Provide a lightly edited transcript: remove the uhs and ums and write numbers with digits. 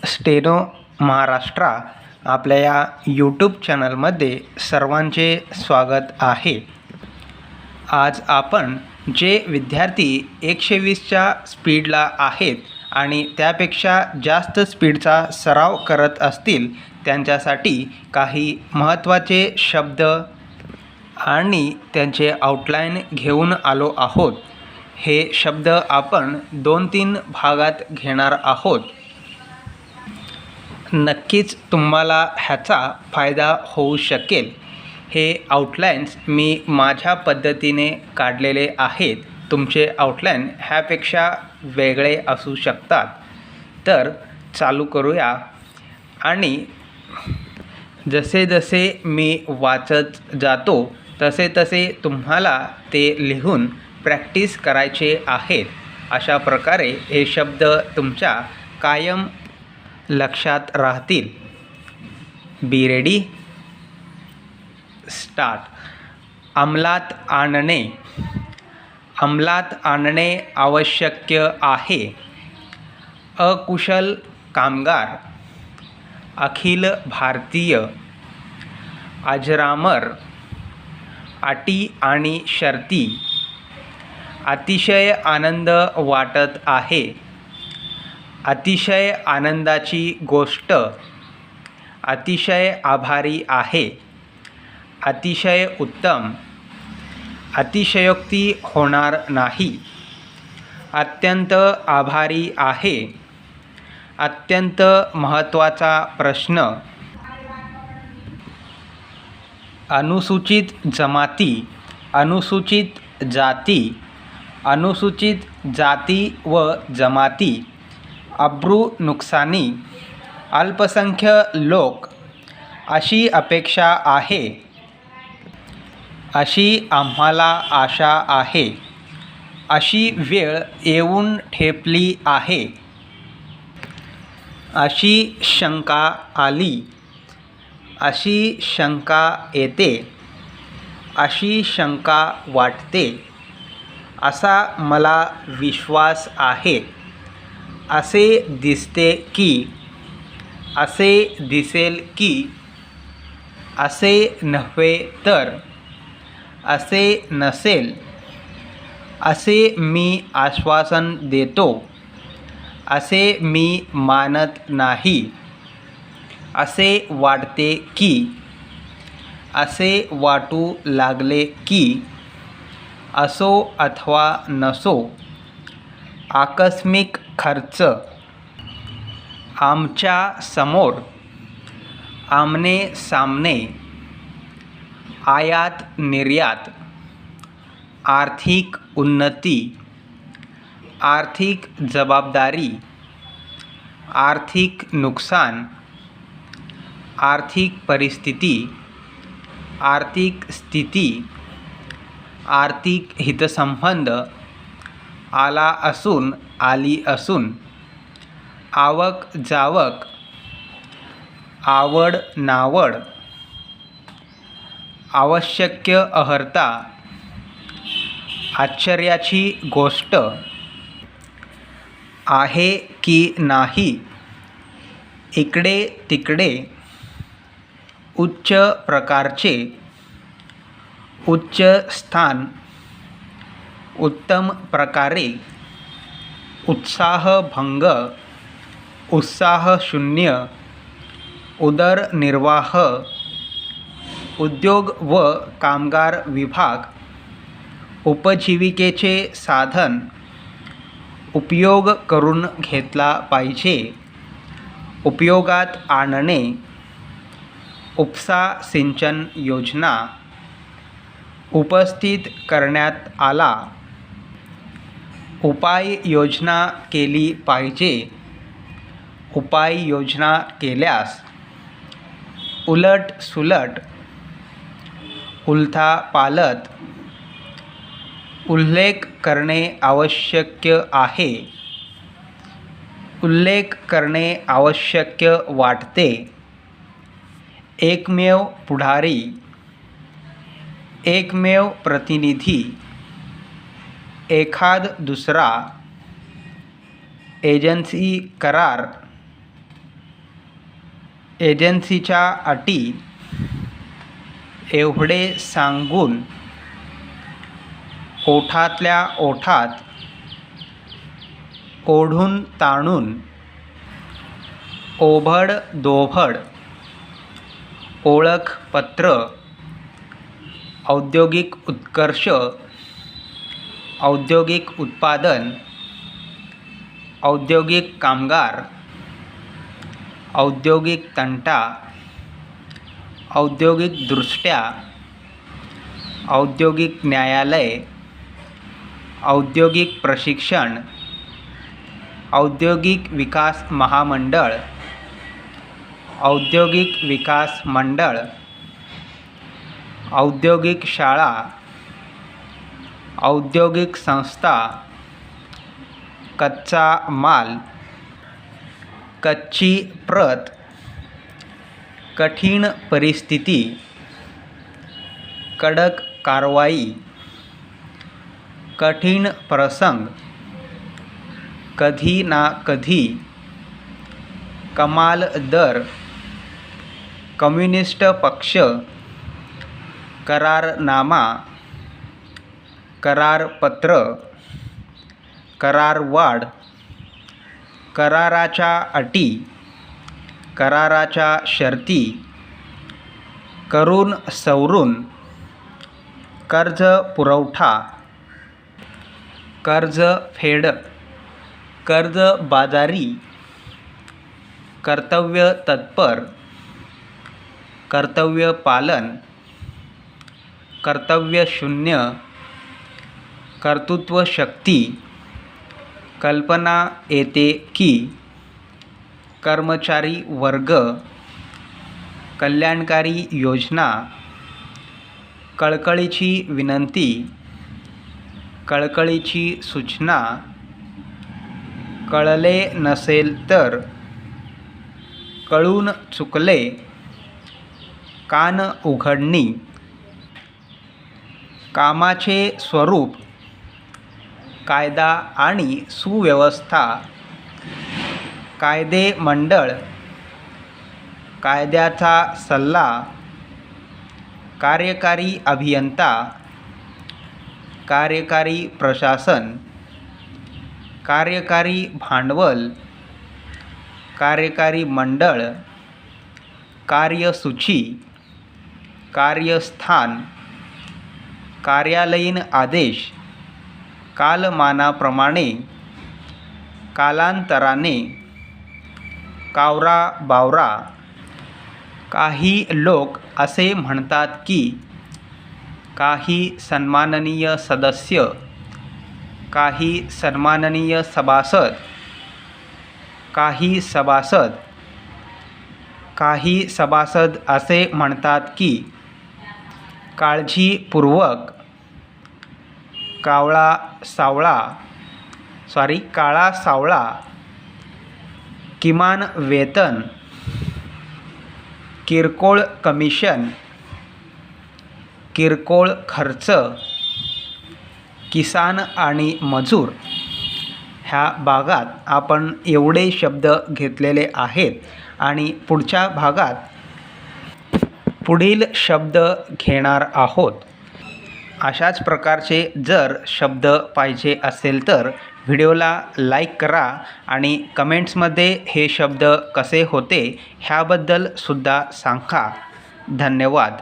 Steno Maharashtra आपल्या या YouTube चॅनलमध्ये सर्वांचे स्वागत आहे। आज आपण जे विद्यार्थी 120च्या स्पीडला आहेत आणि त्यापेक्षा जास्त स्पीडचा सराव करत असतील त्यांच्यासाठी काही महत्त्वाचे शब्द आणि त्यांचे आउटलाईन घेऊन आलो आहोत। हे शब्द आपण 2-3 भागात घेणार आहोत। नक्कीच तुम्हाला ह्याचा फायदा होऊ शकेल। हे आउटलाईन्स मी माझ्या पद्धतीने काढलेले आहेत। तुमचे आउटलाईन ह्यापेक्षा वेगळे असू शकतात। तर चालू करूया आणि जसे जसे मी वाचत जातो तसे तसे तुम्हाला ते लिहून प्रॅक्टिस करायचे आहेत। अशा प्रकारे हे शब्द तुमच्या कायम लक्षात राहतील। Be ready, start. अंमलात आणणे। अंमलात आणणे आवश्यक आहे। अकुशल कामगार। अखिल भारतीय। अजरामर। अटी आणि शर्ती। अतिशय आनंद वाटत आहे। अतिशय आनंदाची गोष्ट। अतिशय आभारी आहे। अतिशय उत्तम। अतिशयोक्ती होणार नाही। अत्यंत आभारी आहे। अत्यंत महत्त्वाचा प्रश्न। अनुसूचित जमाती। अनुसूचित जाती। अनुसूचित जाती व जमाती। अब्रू नुकसानी। अल्पसंख्य लोक। अशी अपेक्षा आहे। अशी आम्हाला आशा आहे। अशी वेळ येऊन ठेपली आहे। अशी शंका आली। अशी शंका येते। अशी शंका वाटते। असा मला विश्वास आहे। असे दिसते की। असे दिसेल की। असे नव्हे तर। असे नसेल। असे मी आश्वासन देतो। असे मी मानत नाही। असे वाटते की। असे वाटू लागले की। असो अथवा नसो। आकस्मिक खर्च। आमच्या समोर। आमने सामने। आयात निर्यात। आर्थिक उन्नती। आर्थिक जबाबदारी। आर्थिक नुकसान। आर्थिक परिस्थिती। आर्थिक स्थिती। आर्थिक हितसंबंध। आला असून। आली असून। आवक जावक। आवड नावड। आवश्यक अर्हता। आश्चर्याची गोष्ट। आहे की नाही। इकडे तिकडे। उच्च प्रकारचे। उच्च स्थान। उत्तम प्रकारे। उत्साहभंग। उत्साहशून्य। उदरनिर्वाह। उद्योग व कामगार विभाग। उपजीविकेचे साधन। उपयोग करून घेतला पाहिजे। उपयोगात आणणे। उपसा सिंचन योजना। उपस्थित करण्यात आला। उपाययोजना केली पाहिजे। उपाययोजना केल्यास। उलट सुलट। उलथापालथ। उल्लेख करणे आवश्यक आहे। उल्लेख करणे आवश्यक वाटते। एकमेव पुढारी। एकमेव प्रतिनिधी। एखाद दुसरा। एजन्सी करार। एजन्सीच्या अटी एवढे सांगून ओठातल्या ओठात ओढून ताणून ओभड दोभड ओळखपत्र औद्योगिक उत्कर्ष औद्योगिक उत्पादन औद्योगिक कामगार औद्योगिक तंटा औद्योगिकदृष्ट्या औद्योगिक न्यायालय औद्योगिक प्रशिक्षण औद्योगिक विकास महामंडळ औद्योगिक विकास मंडळ औद्योगिक शाळा औद्योगिक संस्था कच्चा माल कच्ची प्रत कठीण परिस्थिती कडक कारवाई कठीण प्रसंग कधी ना कधी कमाल दर कम्युनिस्ट पक्ष करारनामा करारपत्र करारवाढ कराराच्या अटी कराराच्या शर्ती करून सवरून कर्ज पुरवठा कर्जफेड कर्जबाजारी कर्तव्य तत्पर कर्तव्य पालन कर्तव्यशून्य कर्तृत्वशक्ती कल्पना येते की कर्मचारी वर्ग कल्याणकारी योजना कळकळीची विनंती कळकळीची सूचना कळले नसेल तर कळून चुकले कान उघडणी कामाचे स्वरूप कायदा आणि सुव्यवस्था कायदे मंडळ कायद्याचा सल्ला कार्यकारी अभियंता कार्यकारी प्रशासन कार्यकारी भांडवल कार्यकारी मंडळ कार्यसूची कार्यस्थान कार्यालयीन आदेश कालमानाप्रमाणे कालांतराने कावरा बावरा काही लोक असे म्हणतात की काही सन्माननीय सदस्य काही सन्माननीय सभासद काही सभासद असे म्हणतात की काळजीपूर्वक काळा सावळा किमान वेतन किरकोळ कमिशन किरकोळ खर्च किसान आणि मजूर ह्या भागात आपण एवढे शब्द घेतलेले आहेत आणि पुढच्या भागात पुढील शब्द घेणार आहोत. अशाच प्रकारचे जर शब्द पाहिजे असेल तर व्हिडिओला लाईक करा आणि कमेंट्समध्ये हे शब्द कसे होते ह्याबद्दल सुद्धा सांगा. धन्यवाद.